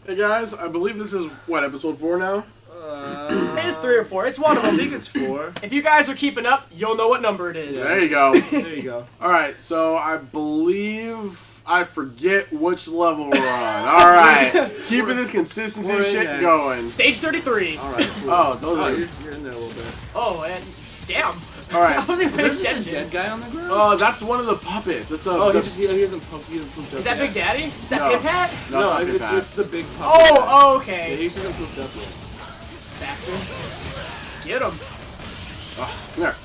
Hey guys, I believe this is, what, episode 4 now? It is 3 or 4. It's one of them. I think it's 4. If you guys are keeping up, you'll know what number it is. There you go. There you go. Alright, so I believe... I forget which level we're on. Alright. Keeping this consistency shit going. Stage 33. Alright, cool. Oh, those are... You're in there a little bit. Oh, and damn. Alright. I wasn't paying There's attention. a dead guy on the ground? Oh, that's one of the puppets. That's the, he hasn't pooped up. Is that yet. Big Daddy? Is that No. Pip Hat? No, it's the big puppet. Oh, Yeah, okay. he just hasn't pooped up yet. Bastard. Get him. come here.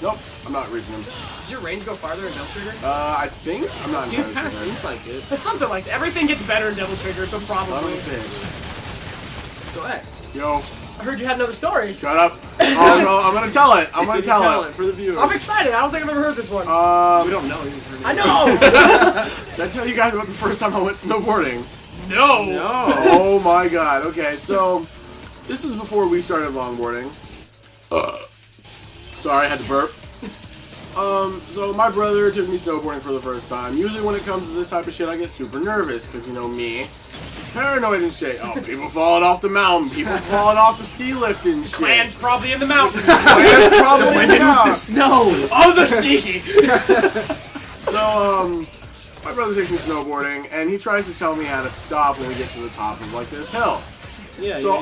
Nope, I'm not reaching him. Does your range go farther in Devil Trigger? I think? I'm not It entirely kind of sure. seems like it. There's something like that. Everything gets better in Devil Trigger, so Son of a probably. bitch. So X. Yo, I heard you had another story. shut up. Oh, no, I'm gonna tell it. I'm gonna tell it. For the viewers. I'm excited. I don't think I've ever heard this one. We don't know. He's heard it. I know! Did I tell you guys about the first time I went snowboarding? No! Oh my god. Okay, so this is before we started longboarding. Sorry, I had to burp. So my brother took me snowboarding for the first time. Usually when it comes to this type of shit, I get super nervous, because, you know, me. Paranoid and shit. Oh, people falling off the mountain. People falling off the ski lift and shit. Clan's probably in the mountains. Clan's probably in the mountain. Snow! Oh, the sneaky! So, my brother takes me snowboarding, and he tries to tell me how to stop when we get to the top of, like, this hill. Yeah, So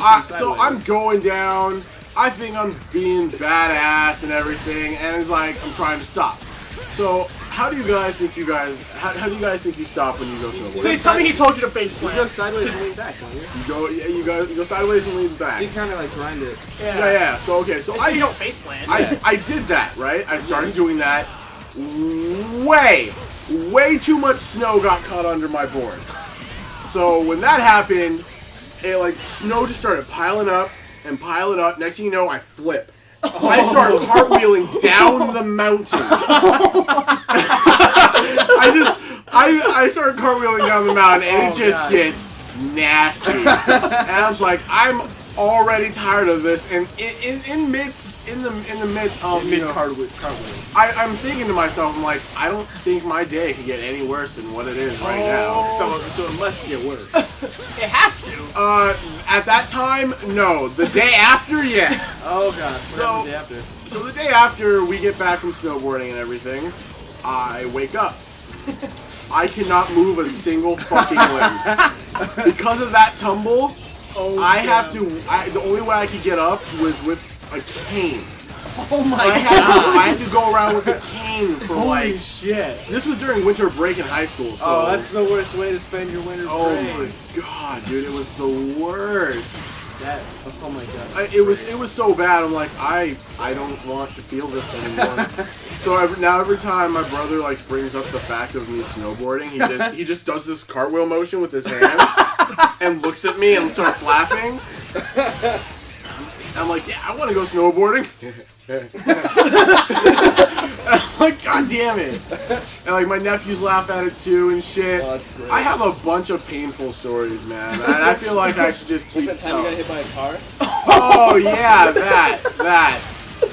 I'm going down. I think I'm being badass and everything, and it's like I'm trying to stop. So how do you guys think how do you guys think you stop when you go snowboarding? Please tell me he told you to face You go plant. sideways and lean back, don't you? You go sideways and lean back. So you kind of like grind it. Yeah. So okay, so So you don't face plant. I did that, right? I started doing that. Way too much snow got caught under my board. So when that happened, it like snow just started piling up and piling up. Next thing you know, I flip. I start cartwheeling down the mountain. I started cartwheeling down the mountain, and it just gets nasty. And I was like, I'm already tired of this. And in the midst of Cartwheel. I'm thinking to myself, I'm like, I don't think my day could get any worse than what it is right now. So it must get worse. It has to. At that time, no. The day after, yeah. Oh god. So- The day after. So the day after we get back from snowboarding and everything, I wake up. I cannot move a single fucking limb. Because of that tumble, the only way I could get up was with a cane. Oh my I had to go around with a cane for Holy shit. This was during winter break in high school, so... Oh, that's the worst way to spend your winter break. Oh my god, dude, it was the worst. Oh my god. It was so bad. I'm like, I don't want to feel this anymore. So every time my brother like brings up the fact of me snowboarding, he just does this cartwheel motion with his hands and looks at me and starts laughing. I'm like, yeah, I want to go snowboarding. I'm like, god damn it. And like my nephews laugh at it too and shit. Oh, that's great. I have a bunch of painful stories, man. And I feel like I should just keep That time you got hit by a car? Oh yeah, that.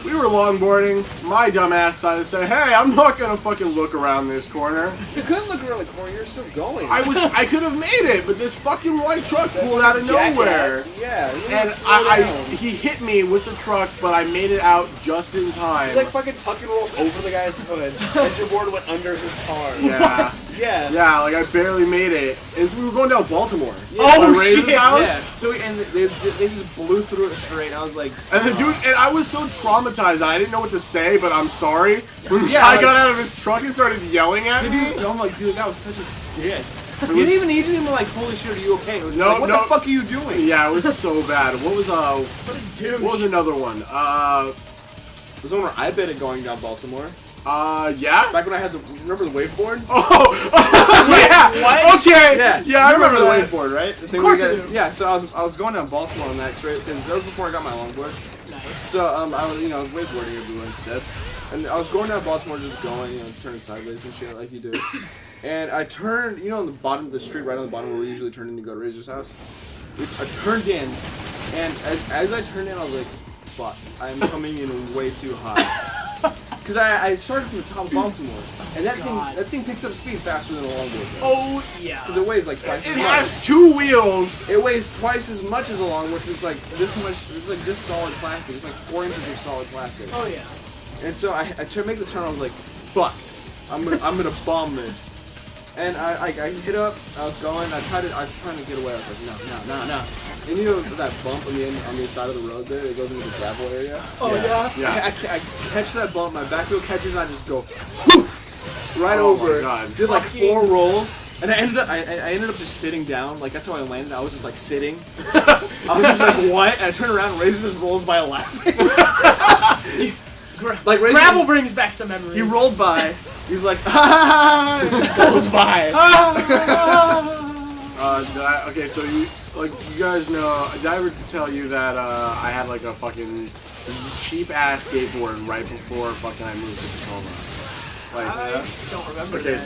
We were longboarding. My dumbass decided to say, "Hey, I'm not gonna fucking look around this corner." You couldn't look around the corner. You're still going. I could have made it, but this fucking white truck pulled out of nowhere. Yeah. And he hit me with the truck, but I made it out just in time. He like fucking tuck and rolled over the guy's hood as your board went under his car. Yeah. Yeah. Yeah, like I barely made it. And so we were going down Baltimore. Oh, My Ravens shit. house. Yeah. So they just blew through it straight. I was like, And the dude, and I was so traumatized, I didn't know what to say, but I'm sorry. When the Yeah, guy like- got out of his truck and started yelling at me. I'm like, dude, that was such a dick. It You was- didn't even like, holy shit, are you okay? It was just No, like, what no. the fuck are you doing? Yeah, it was so bad. What was Dude. what was another one? There's one where I bet it going down Baltimore. Yeah. Back when I had the, remember the waveboard? Yeah. What? Okay. Yeah, Yeah, I you remember the that. waveboard, right? The thing Of course we I got- do. Yeah, so I was going down Baltimore on that straight because that was before I got my longboard. Nice. So I was wakeboarding everywhere instead, and I was going down Baltimore just going, turning sideways and shit like you do. And I turned, on the bottom of the street, right on the bottom where we usually turn in to go to Razor's house. I turned in, and as I turned in, I was like, fuck, I'm coming in way too high. Because I started from the top of Baltimore, and God. that thing picks up speed faster than a longboard does. Oh yeah. Because it weighs like twice as It much. has 2 wheels. It weighs twice as much as a longboard. It's like this much. It's like this solid plastic. It's like 4 inches of solid plastic. Oh yeah. And so I tried to make this turn. I was like, fuck, I'm gonna bomb this. And I hit up. I was going. I was trying to get away. I was like, no. And you know that bump on the side of the road there? It goes into the gravel area. Oh yeah. I catch that bump. My back wheel catches, and I just go whoosh, right over. My God. Did like Fucking- 4 rolls, and I ended up just sitting down. Like that's how I landed. I was just like sitting. I was just like, what? And I turn around, and Razor just rolls by laughing. Like Razor, Gravel brings back some memories. he rolled by. He's like, ha ha ha, and just goes by. Okay, so you guys know, did I ever tell you that I had like a fucking cheap ass skateboard right before fucking I moved to Tacoma? I Like, don't remember. okay, that.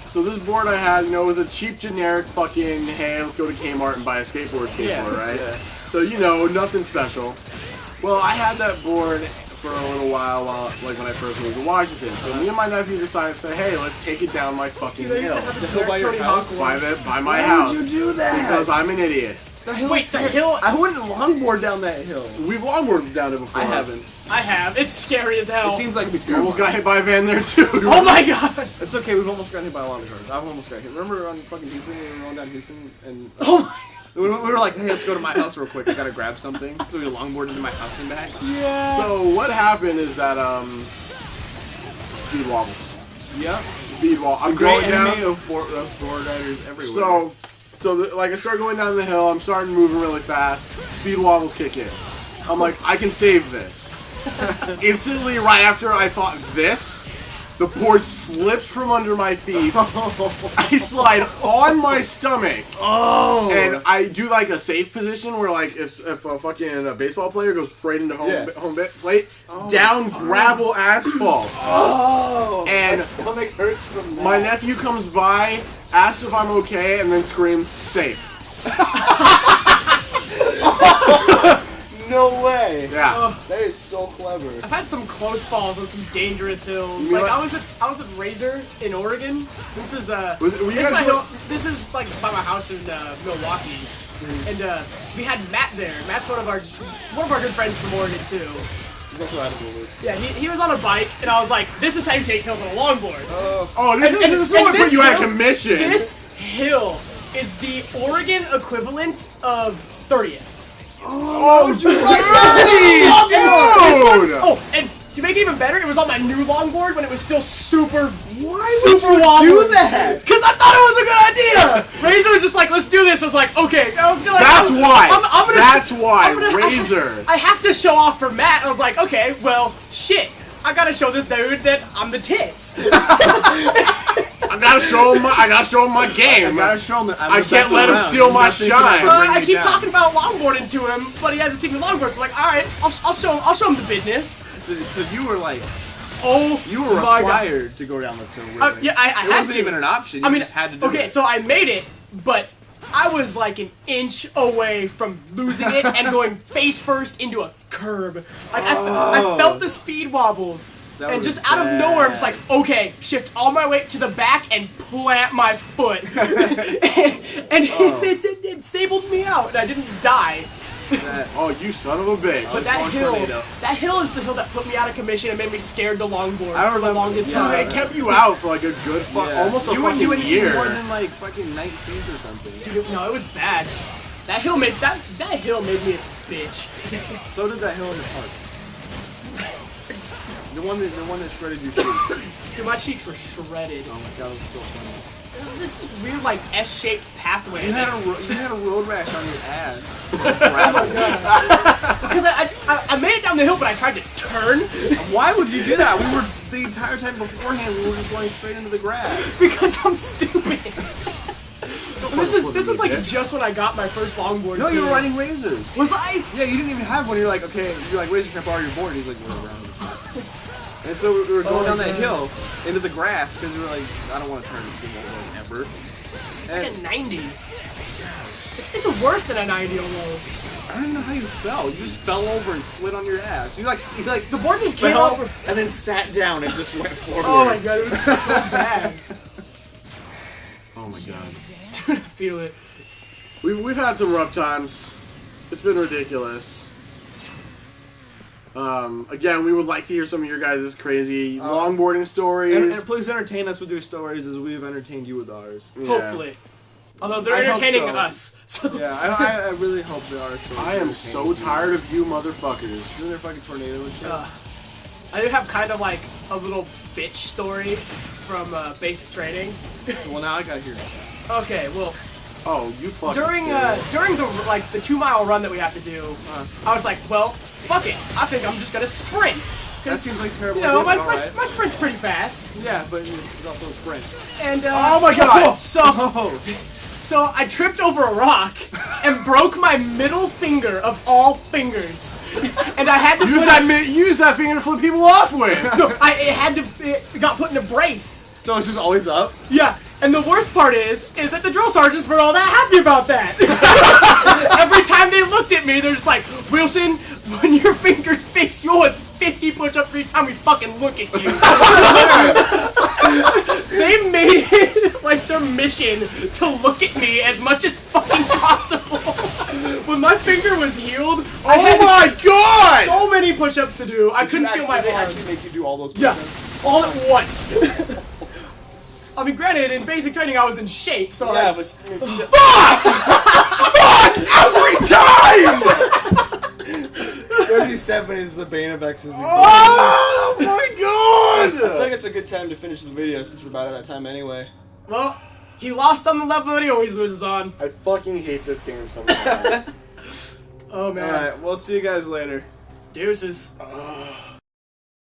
so this board I had, you know, was a cheap generic fucking, hey, let's go to Kmart and buy a skateboard, right? Yeah. So, you know, nothing special. Well, I had that board for a little while, like when I first moved to Washington. So me and my nephew decided to say, hey, let's take it down my fucking They used hill. to have The a hill by your Tony house? Hawk one. By my Why house. would you do that? Because I'm an idiot. The hill Wait, the hill? I wouldn't longboard down that hill. We've longboarded down it before. I haven't. I have. It's scary as hell. It seems like it'd be We almost got terrible. hit by a van there too. Oh my god! It's okay, we've almost gotten hit by a lot of cars. I've almost got hit. Remember on fucking Houston, we were rolling down Houston, and Oh my we were like, hey, let's go to my house real quick. I gotta grab something. So we longboarded to my house and back. Yeah. So what happened is that speed wobbles. Yep. Speed wobble. I'm Great going down. enemy of board riders everywhere. So like I start going down the hill. I'm starting moving really fast. Speed wobbles kick in. I'm like, I can save this. Instantly, right after I thought this, the board slips from under my feet. I slide on my stomach. Oh. And I do like a safe position where like if a fucking baseball player goes straight into home plate, down gravel asphalt. Oh. And my stomach hurts from that. my nephew comes by, asks if I'm okay, and then screams safe. No way. Yeah. That is so clever. I've had some close falls on some dangerous hills. You mean Like like- I was with Razor in Oregon. This is Were you this is guys my go- hill. This is like by my house in Milwaukee, and we had Matt there. Matt's one of our good friends from Oregon too. He's also out of the loop. Yeah, he was on a bike, and I was like, "This is how you take hills on a longboard." Oh, this And- is and what this put you out of hill- commission. This hill is the Oregon equivalent of 30th. Oh, dude! Dude! Dude! Oh, and to make it even better, it was on my new longboard when it was still super Why would super you wobbly. do that? Because I thought it was a good idea. Razor was just like, "Let's do this." I was like, "Okay." I was gonna, That's why. I'm gonna, That's why. I'm gonna- Razor. I have to show off for Matt. I was like, "Okay, well, shit. I gotta show this dude that I'm the tits." I gotta show him my game. I gotta show him that I'm I the can't best let him around. steal my Nothing can shine. ever bring I me keep down. talking about longboarding to him, but he hasn't seen me longboard. So like, all right, I'll show him the business. So you were like, Oh, you were my God. required to go down this hill with me. Yeah, I It had wasn't to. even an option. You I mean, just had to do okay, it. so I made it, but I was like an inch away from losing it and going face first into a curb. Like I felt the speed wobbles. That And was just out of nowhere, I'm just bad. like, okay, shift all my weight to the back and plant my foot. and it stabled me out, and I didn't die. Oh, you son of a bitch. But that going hill, tornado. that hill is the hill that put me out of commission and made me scared to longboard I for the remember- longest yeah. Dude, time. it kept you out for like a good almost a you wouldn't fucking do year. anything more than like fucking 19th or something. Dude, no, it was bad. That hill made that hill made me its bitch. So did that hill in the park. The one that shredded your cheeks. Dude, my cheeks were shredded. Oh my god, it was so funny. This weird like S-shaped pathway. You had a road rash on your ass. Because I made it down the hill, but I tried to turn Why would you do that? We were the entire time beforehand. We were just going straight into the grass. because I'm stupid. This is like bitch. just when I got my first longboard. No, too. you were riding razors. Was I? Yeah, you didn't even have one. You're like, okay, you're like, Razor, can I borrow your board? And he's like, whatever. And so we were going down that hill into the grass because we were like, I don't want to turn this thing ever. It's like a 90. It's worse than a 90 almost. I don't know how you fell. You just fell over and slid on your ass. You like The board just came fell over and then sat down and just went forward. Oh my god, it was so bad. Oh my god. Dude, I feel it. We've had some rough times. It's been ridiculous. Again, we would like to hear some of your guys' crazy longboarding stories. And please entertain us with your stories as we've entertained you with ours. Yeah. Hopefully. Although they're I hope entertaining so. us. So. Yeah, I really hope they are. So I am so tired of you motherfuckers. Isn't there fucking tornado and shit? I do have kind of like a little bitch story from basic training. Well, now I gotta hear it. Okay, well, Oh, you fucking during the 2-mile run that we have to do, I was like, well, fuck it. I think I'm just gonna sprint. That seems like terrible. You know, idea, my but alright. sprint's pretty fast. Yeah, but it's also a sprint. And Oh my god! So I tripped over a rock and broke my middle finger of all fingers, and I had to use that finger to flip people off with. it got put in a brace. So it's just always up? Yeah, and the worst part is that the drill sergeants were all that happy about that. Every time they looked at me, they're just like, Wilson, when your fingers face yours, 50 push-ups every time we fucking look at you. They made it like their mission to look at me as much as fucking possible. When my finger was healed, I had god! so many push-ups to do. I couldn't feel my They arms. actually make you do all those Yeah, push-ups? all at once. I mean, granted, in basic training, I was in shape, so Yeah, like, but it's still... Every time! 37 is the bane of X's. Oh my I god! feel like it's a good time to finish the video since we're about out of time anyway. well, he lost on the level that he always loses on. I fucking hate this game so much. Oh man. Alright, we'll see you guys later. Deuces.